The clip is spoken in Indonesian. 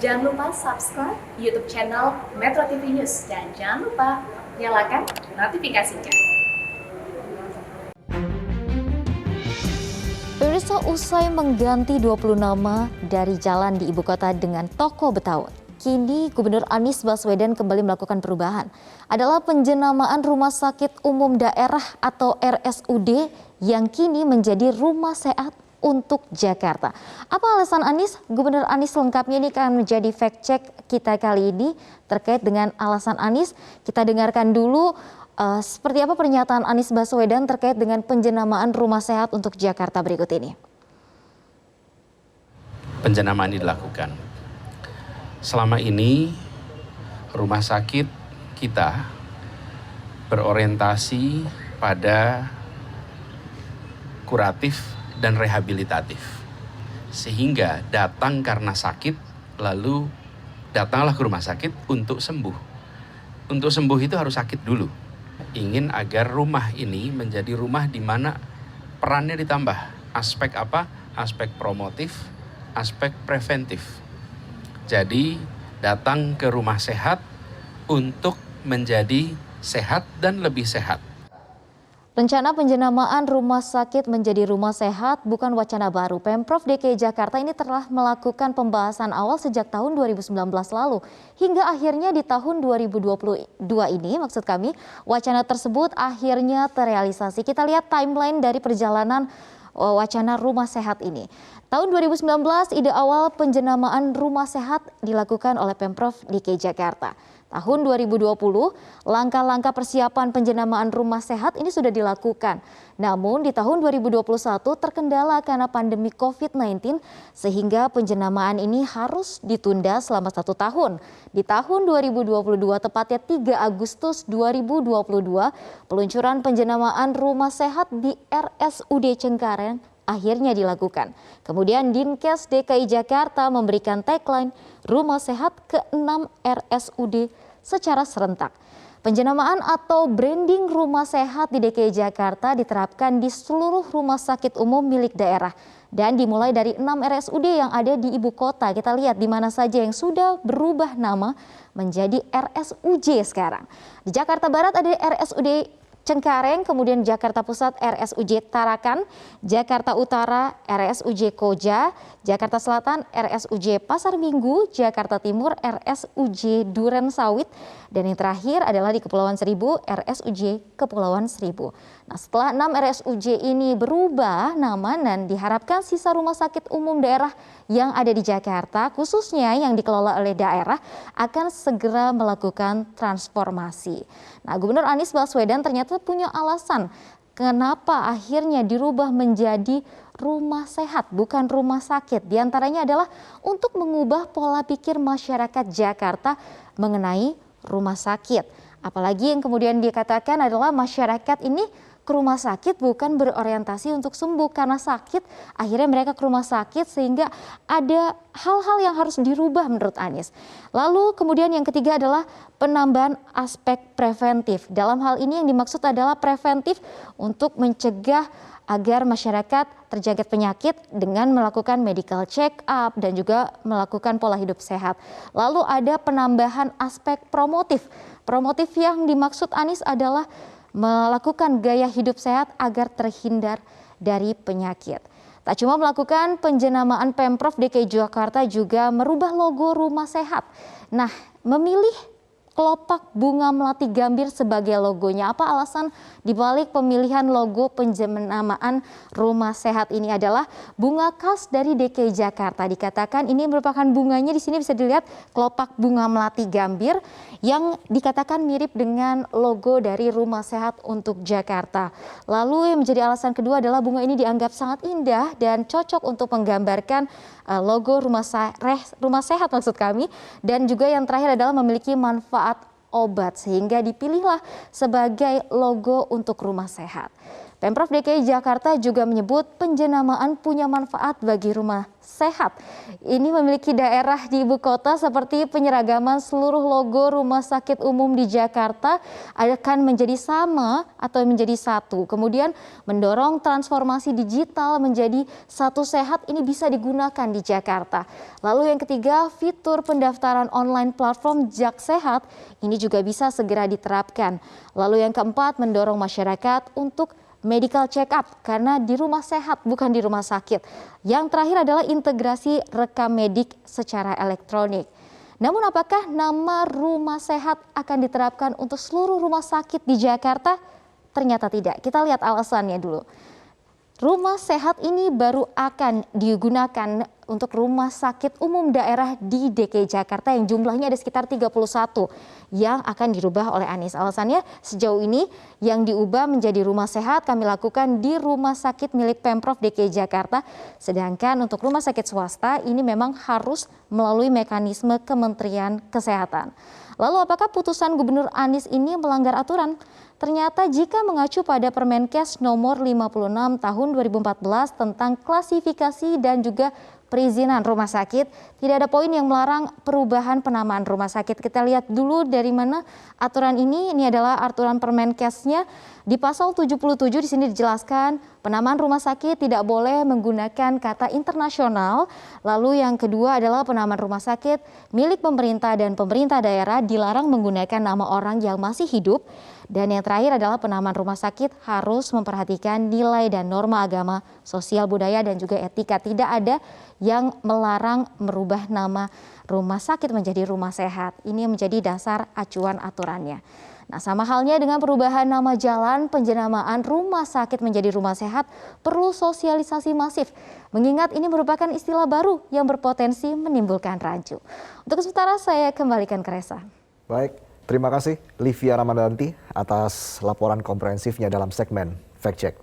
Jangan lupa subscribe YouTube channel Metro TV News dan jangan lupa nyalakan notifikasinya. Pemirsa, usai mengganti 20 nama dari jalan di ibu kota dengan toko Betawi, kini Gubernur Anies Baswedan kembali melakukan perubahan. Adalah penjenamaan Rumah Sakit Umum Daerah atau RSUD yang kini menjadi Rumah Sehat untuk Jakarta. Apa alasan Anies? Gubernur Anies lengkapnya ini akan menjadi fact check kita kali ini terkait dengan alasan Anies. Kita dengarkan dulu seperti apa pernyataan Anies Baswedan terkait dengan penjenamaan Rumah Sehat untuk Jakarta berikut ini. Penjenamaan ini dilakukan. Selama ini rumah sakit kita berorientasi pada kuratif dan rehabilitatif. Sehingga datang karena sakit, lalu datanglah ke rumah sakit untuk sembuh. Untuk sembuh itu harus sakit dulu. Ingin agar rumah ini menjadi rumah di mana perannya ditambah. Aspek apa? Aspek promotif, aspek preventif. Jadi datang ke rumah sehat untuk menjadi sehat dan lebih sehat. Rencana penjenamaan rumah sakit menjadi rumah sehat bukan wacana baru. Pemprov DKI Jakarta ini telah melakukan pembahasan awal sejak tahun 2019 lalu. Hingga akhirnya di tahun 2022 ini, maksud kami, wacana tersebut akhirnya terrealisasi. Kita lihat timeline dari perjalanan wacana rumah sehat ini. Tahun 2019, ide awal penjenamaan rumah sehat dilakukan oleh Pemprov DKI Jakarta. Tahun 2020, langkah-langkah persiapan penjenamaan rumah sehat ini sudah dilakukan. Namun di tahun 2021 terkendala karena pandemi COVID-19 sehingga penjenamaan ini harus ditunda selama 1 tahun. Di tahun 2022, tepatnya 3 Agustus 2022, peluncuran penjenamaan rumah sehat di RSUD Cengkareng akhirnya dilakukan. Kemudian Dinkes DKI Jakarta memberikan tagline Rumah Sehat ke-6 RSUD secara serentak. Penjenamaan atau branding rumah sehat di DKI Jakarta diterapkan di seluruh rumah sakit umum milik daerah dan dimulai dari 6 RSUD yang ada di ibu kota. Kita lihat di mana saja yang sudah berubah nama menjadi RSUJ sekarang. Di Jakarta Barat ada RSUD Cengkareng, kemudian Jakarta Pusat RSUJ Tarakan, Jakarta Utara RSUJ Koja, Jakarta Selatan RSUJ Pasar Minggu, Jakarta Timur RSUJ Duren Sawit, dan yang terakhir adalah di Kepulauan Seribu RSUJ Kepulauan Seribu. Nah, setelah 6 RSUJ ini berubah nama dan diharapkan sisa rumah sakit umum daerah yang ada di Jakarta, khususnya yang dikelola oleh daerah, akan segera melakukan transformasi. Nah, Gubernur Anies Baswedan ternyata punya alasan kenapa akhirnya dirubah menjadi rumah sehat, bukan rumah sakit. Di antaranya adalah untuk mengubah pola pikir masyarakat Jakarta mengenai rumah sakit. Apalagi yang kemudian dikatakan adalah masyarakat ini ke rumah sakit bukan berorientasi untuk sembuh karena sakit, akhirnya mereka ke rumah sakit sehingga ada hal-hal yang harus dirubah menurut Anies. Lalu kemudian yang ketiga adalah penambahan aspek preventif. Dalam hal ini yang dimaksud adalah preventif untuk mencegah agar masyarakat terjangkit penyakit dengan melakukan medical check up dan juga melakukan pola hidup sehat. Lalu ada penambahan aspek promotif. Promotif yang dimaksud Anies adalah melakukan gaya hidup sehat agar terhindar dari penyakit. Tak cuma melakukan penjenamaan, Pemprov DKI Jakarta juga merubah logo rumah sehat. Nah, memilih kelopak bunga melati gambir sebagai logonya. Apa alasan dibalik pemilihan logo penjenamaan rumah sehat ini? Adalah bunga khas dari DKI Jakarta. Dikatakan ini merupakan bunganya, di sini bisa dilihat kelopak bunga melati gambir yang dikatakan mirip dengan logo dari Rumah Sehat untuk Jakarta. Lalu yang menjadi alasan kedua adalah bunga ini dianggap sangat indah dan cocok untuk menggambarkan logo rumah sehat maksud kami, dan juga yang terakhir adalah memiliki manfaat obat sehingga dipilihlah sebagai logo untuk rumah sehat. Pemprov DKI Jakarta juga menyebut penjenamaan punya manfaat bagi rumah sehat. Ini memiliki daerah di ibu kota seperti penyeragaman seluruh logo rumah sakit umum di Jakarta akan menjadi sama atau menjadi satu. Kemudian mendorong transformasi digital menjadi satu sehat ini bisa digunakan di Jakarta. Lalu yang ketiga, fitur pendaftaran online platform Jak Sehat ini juga bisa segera diterapkan. Lalu yang keempat, mendorong masyarakat untuk medical check up karena di rumah sehat bukan di rumah sakit. Yang terakhir adalah integrasi rekam medik secara elektronik. Namun apakah nama rumah sehat akan diterapkan untuk seluruh rumah sakit di Jakarta? Ternyata tidak. Kita lihat alasannya dulu. Rumah sehat ini baru akan digunakan untuk rumah sakit umum daerah di DKI Jakarta yang jumlahnya ada sekitar 31 yang akan dirubah oleh Anies. Alasannya sejauh ini yang diubah menjadi rumah sehat kami lakukan di rumah sakit milik Pemprov DKI Jakarta. Sedangkan untuk rumah sakit swasta ini memang harus melalui mekanisme Kementerian Kesehatan. Lalu apakah putusan Gubernur Anies ini melanggar aturan? Ternyata jika mengacu pada Permenkes nomor 56 tahun 2014 tentang klasifikasi dan juga perizinan rumah sakit, tidak ada poin yang melarang perubahan penamaan rumah sakit. Kita lihat dulu dari mana aturan ini adalah aturan Permenkesnya. Di pasal 77 di sini dijelaskan penamaan rumah sakit tidak boleh menggunakan kata internasional. Lalu yang kedua adalah penamaan rumah sakit milik pemerintah dan pemerintah daerah dilarang menggunakan nama orang yang masih hidup. Dan yang terakhir adalah penamaan rumah sakit harus memperhatikan nilai dan norma agama, sosial budaya dan juga etika. Tidak ada yang melarang merubah nama rumah sakit menjadi rumah sehat. Ini menjadi dasar acuan aturannya. Nah, sama halnya dengan perubahan nama jalan, penjenamaan rumah sakit menjadi rumah sehat perlu sosialisasi masif. Mengingat ini merupakan istilah baru yang berpotensi menimbulkan rancu. Untuk sementara saya kembalikan ke Reza. Baik, terima kasih Livia Ramadanti atas laporan komprehensifnya dalam segmen Fact Check.